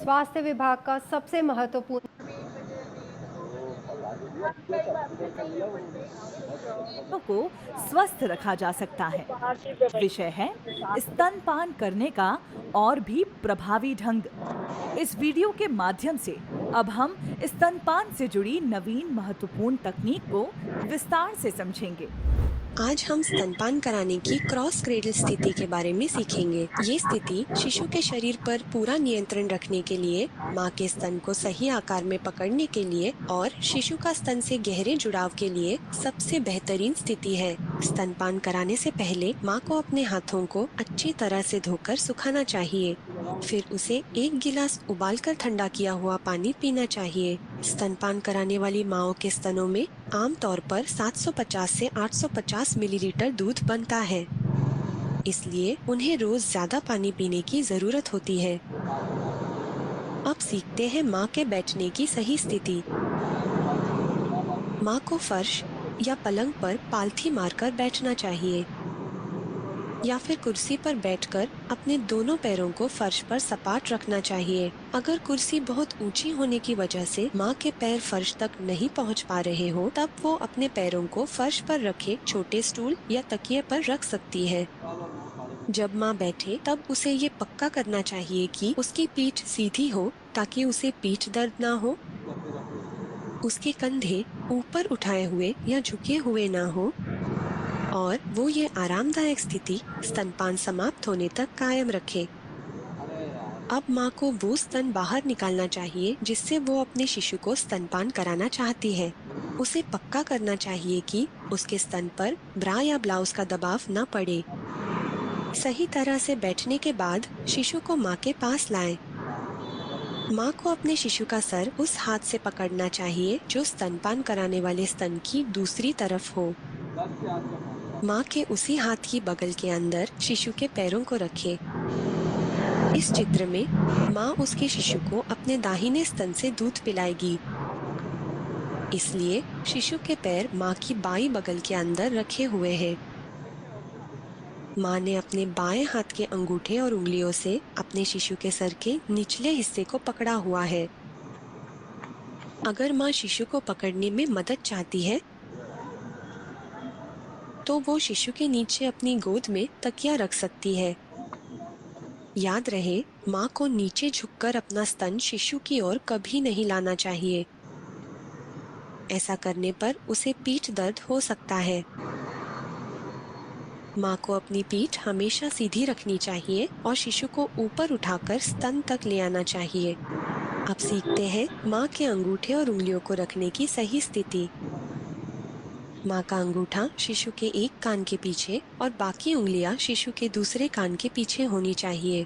स्वास्थ्य विभाग का सबसे महत्वपूर्ण को स्वस्थ रखा जा सकता है। विषय है स्तनपान करने का और भी प्रभावी ढंग। इस वीडियो के माध्यम से अब हम स्तनपान से जुड़ी नवीन महत्वपूर्ण तकनीक को विस्तार से समझेंगे। आज हम स्तनपान कराने की क्रॉस क्रेडल स्थिति के बारे में सीखेंगे। ये स्थिति शिशु के शरीर पर पूरा नियंत्रण रखने के लिए, माँ के स्तन को सही आकार में पकड़ने के लिए और शिशु का स्तन से गहरे जुड़ाव के लिए सबसे बेहतरीन स्थिति है। स्तनपान कराने से पहले माँ को अपने हाथों को अच्छी तरह से धोकर सुखाना चाहिए। फिर उसे 1 गिलास उबालकर ठंडा किया हुआ पानी पीना चाहिए। स्तनपान कराने वाली माँओं के स्तनों में आमतौर पर 750 से 850 मिलीलीटर दूध बनता है, इसलिए उन्हें रोज ज्यादा पानी पीने की जरूरत होती है। अब सीखते हैं माँ के बैठने की सही स्थिति। माँ को फर्श या पलंग पर पालथी मारकर बैठना चाहिए या फिर कुर्सी पर बैठकर अपने दोनों पैरों को फर्श पर सपाट रखना चाहिए। अगर कुर्सी बहुत ऊंची होने की वजह से माँ के पैर फर्श तक नहीं पहुँच पा रहे हो, तब वो अपने पैरों को फर्श पर रखे छोटे स्टूल या तकिए पर रख सकती है। जब माँ बैठे तब उसे ये पक्का करना चाहिए कि उसकी पीठ सीधी हो ताकि उसे पीठ दर्द ना हो। उसके कंधे ऊपर उठाए हुए या झुके हुए ना हो और वो ये आरामदायक स्थिति स्तनपान समाप्त होने तक कायम रखे। अब माँ को वो स्तन बाहर निकालना चाहिए जिससे वो अपने शिशु को स्तनपान कराना चाहती है। उसे पक्का करना चाहिए कि उसके स्तन पर ब्रा या ब्लाउज का दबाव न पड़े। सही तरह से बैठने के बाद शिशु को माँ के पास लाएं। माँ को अपने शिशु का सर उस हाथ से पकड़ना चाहिए जो स्तनपान कराने वाले स्तन की दूसरी तरफ हो। माँ के उसी हाथ की बगल के अंदर शिशु के पैरों को रखे। इस चित्र में माँ उसके शिशु को अपने दाहिने स्तन से दूध पिलाएगी, इसलिए शिशु के पैर माँ की बाईं बगल के अंदर रखे हुए हैं। माँ ने अपने बाएं हाथ के अंगूठे और उंगलियों से अपने शिशु के सर के निचले हिस्से को पकड़ा हुआ है। अगर माँ शिशु को पकड़ने में मदद चाहती है तो वो शिशु के नीचे अपनी गोद में तकिया रख सकती है। याद रहे, माँ को नीचे झुककर अपना स्तन शिशु की ओर कभी नहीं लाना चाहिए। ऐसा करने पर उसे पीठ दर्द हो सकता है। माँ को अपनी पीठ हमेशा सीधी रखनी चाहिए और शिशु को ऊपर उठाकर स्तन तक ले आना चाहिए। अब सीखते हैं माँ के अंगूठे और उंगलियों को रखने की सही स्थिति। माँ का अंगूठा शिशु के एक कान के पीछे और बाकी उंगलियां शिशु के दूसरे कान के पीछे होनी चाहिए।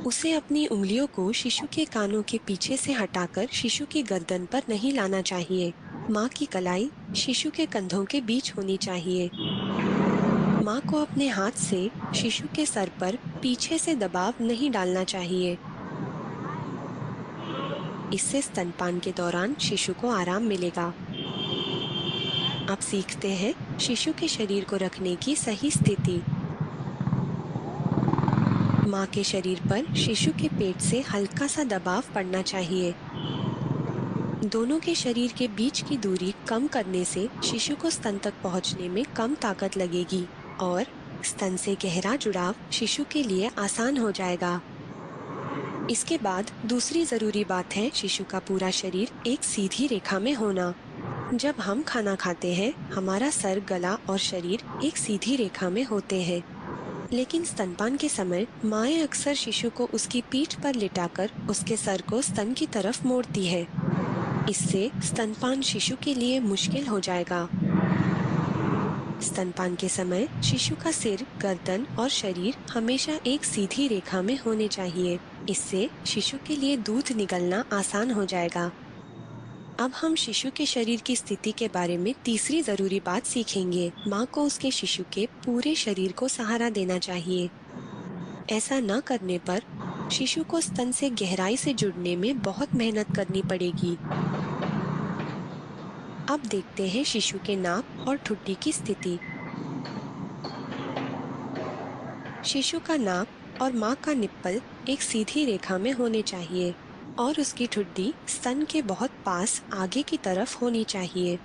उसे अपनी उंगलियों को शिशु के कानों के पीछे से हटाकर शिशु की गर्दन पर नहीं लाना चाहिए। माँ की कलाई शिशु के कंधों के बीच होनी चाहिए। माँ को अपने हाथ से शिशु के सर पर पीछे से दबाव नहीं डालना चाहिए। इससे स्तनपान के दौरान शिशु को आराम मिलेगा। अब सीखते हैं शिशु के शरीर को रखने की सही स्थिति। माँ के शरीर पर शिशु के पेट से हल्का सा दबाव पड़ना चाहिए। दोनों के शरीर के बीच की दूरी कम करने से शिशु को स्तन तक पहुँचने में कम ताकत लगेगी और स्तन से गहरा जुड़ाव शिशु के लिए आसान हो जाएगा। इसके बाद दूसरी जरूरी बात है शिशु का पूरा शरीर एक सीधी रेखा में होना। जब हम खाना खाते हैं, हमारा सर, गला और शरीर एक सीधी रेखा में होते हैं, लेकिन स्तनपान के समय माएँ अक्सर शिशु को उसकी पीठ पर लिटाकर उसके सर को स्तन की तरफ मोड़ती है। इससे स्तनपान शिशु के लिए मुश्किल हो जाएगा। स्तनपान के समय शिशु का सिर, गर्दन और शरीर हमेशा एक सीधी रेखा में होने चाहिए। इससे शिशु के लिए दूध निकलना आसान हो जाएगा। अब हम शिशु के शरीर की स्थिति के बारे में तीसरी जरूरी बात सीखेंगे। माँ को उसके शिशु के पूरे शरीर को सहारा देना चाहिए। ऐसा न करने पर शिशु को स्तन से गहराई से जुड़ने में बहुत मेहनत करनी पड़ेगी। अब देखते हैं शिशु के नाक और ठुड्डी की स्थिति। शिशु का नाक और माँ का निप्पल एक सीधी रेखा में होने चाहिए और उसकी ठुड्डी स्तन के बहुत पास आगे की तरफ होनी चाहिए।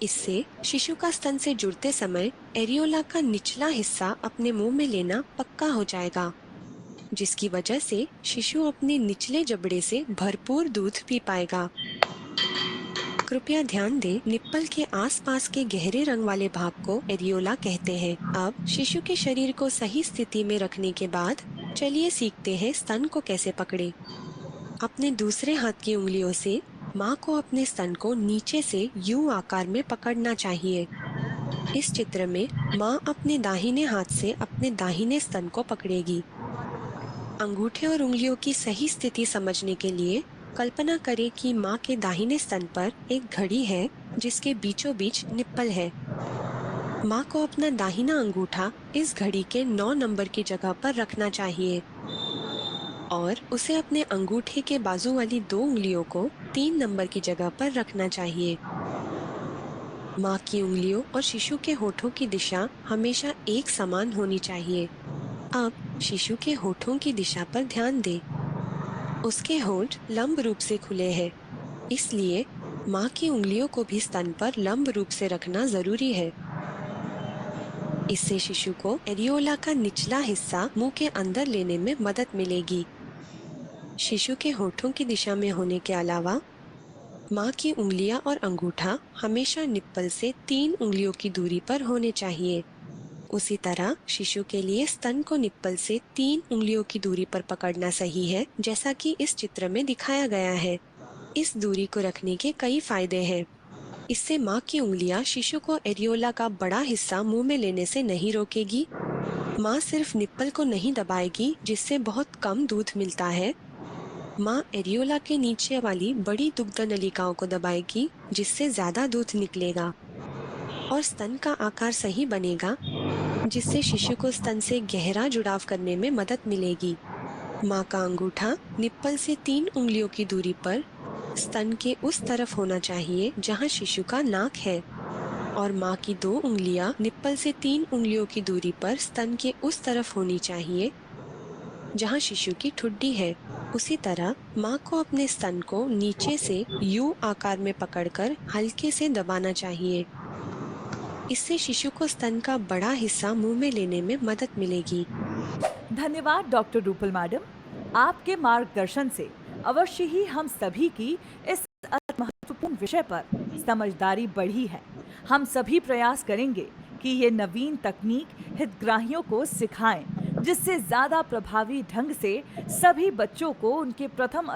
इससे शिशु का स्तन से जुड़ते समय एरियोला का निचला हिस्सा अपने मुंह में लेना पक्का हो जाएगा, जिसकी वजह से शिशु अपने निचले जबड़े से भरपूर दूध पी पाएगा। कृपया ध्यान दें, निप्पल के आसपास के गहरे रंग वाले भाग को एरियोला कहते हैं। अब शिशु के शरीर को सही स्थिति में रखने के बाद चलिए सीखते हैं स्तन को कैसे पकड़े। अपने दूसरे हाथ की उंगलियों से माँ को अपने स्तन को नीचे से यू आकार में पकड़ना चाहिए। इस चित्र में माँ अपने दाहिने हाथ से अपने दाहिने स्तन को पकड़ेगी। अंगूठे और उंगलियों की सही स्थिति समझने के लिए कल्पना करें कि माँ के दाहिने स्तन पर एक घड़ी है जिसके बीचों बीच निप्पल है। माँ को अपना दाहिना अंगूठा इस घड़ी के 9 नंबर की जगह पर रखना चाहिए और उसे अपने अंगूठे के बाजू वाली 2 उंगलियों को 3 नंबर की जगह पर रखना चाहिए। माँ की उंगलियों और शिशु के होठों की दिशा हमेशा एक समान होनी चाहिए। अब शिशु के होठों की दिशा पर ध्यान दें। उसके होठ लंब रूप से खुले हैं, इसलिए माँ की उंगलियों को भी स्तन पर लंब रूप से रखना जरूरी है। इससे शिशु को एरियोला का निचला हिस्सा मुंह के अंदर लेने में मदद मिलेगी। शिशु के होठों की दिशा में होने के अलावा माँ की उंगलियां और अंगूठा हमेशा निप्पल से 3 उंगलियों की दूरी पर होने चाहिए। उसी तरह शिशु के लिए स्तन को निप्पल से 3 उंगलियों की दूरी पर पकड़ना सही है, जैसा कि इस चित्र में दिखाया गया है। इस दूरी को रखने के कई फायदे हैं। इससे माँ की उंगलियां शिशु को एरियोला का बड़ा हिस्सा मुंह में लेने से नहीं रोकेगी। माँ सिर्फ निप्पल को नहीं दबाएगी, जिससे बहुत कम दूध मिलता है। माँ एरियोला के नीचे वाली बड़ी दुग्ध नलिकाओं को दबाएगी, जिससे ज्यादा दूध निकलेगा और स्तन का आकार सही बनेगा, जिससे शिशु को स्तन से गहरा जुड़ाव करने में मदद मिलेगी। माँ का अंगूठा निप्पल से 3 उंगलियों की दूरी पर स्तन के उस तरफ होना चाहिए जहाँ शिशु का नाक है और माँ की 2 उंगलियां निप्पल से 3 उंगलियों की दूरी पर स्तन के उस तरफ होनी चाहिए जहाँ शिशु की ठुड्डी है। उसी तरह माँ को अपने स्तन को नीचे से यू आकार में पकड़कर हल्के से दबाना चाहिए। इससे शिशु को स्तन का बड़ा हिस्सा मुंह में लेने में मदद मिलेगी। धन्यवाद डॉक्टर रूपल मैडम। आपके मार्गदर्शन से अवश्य ही हम सभी की इस महत्वपूर्ण विषय पर समझदारी बढ़ी है। हम सभी प्रयास करेंगे कि ये नवीन तकनीक हितग्राहियों को सिखाएं, जिससे ज्यादा प्रभावी ढंग से सभी बच्चों को उनके प्रथम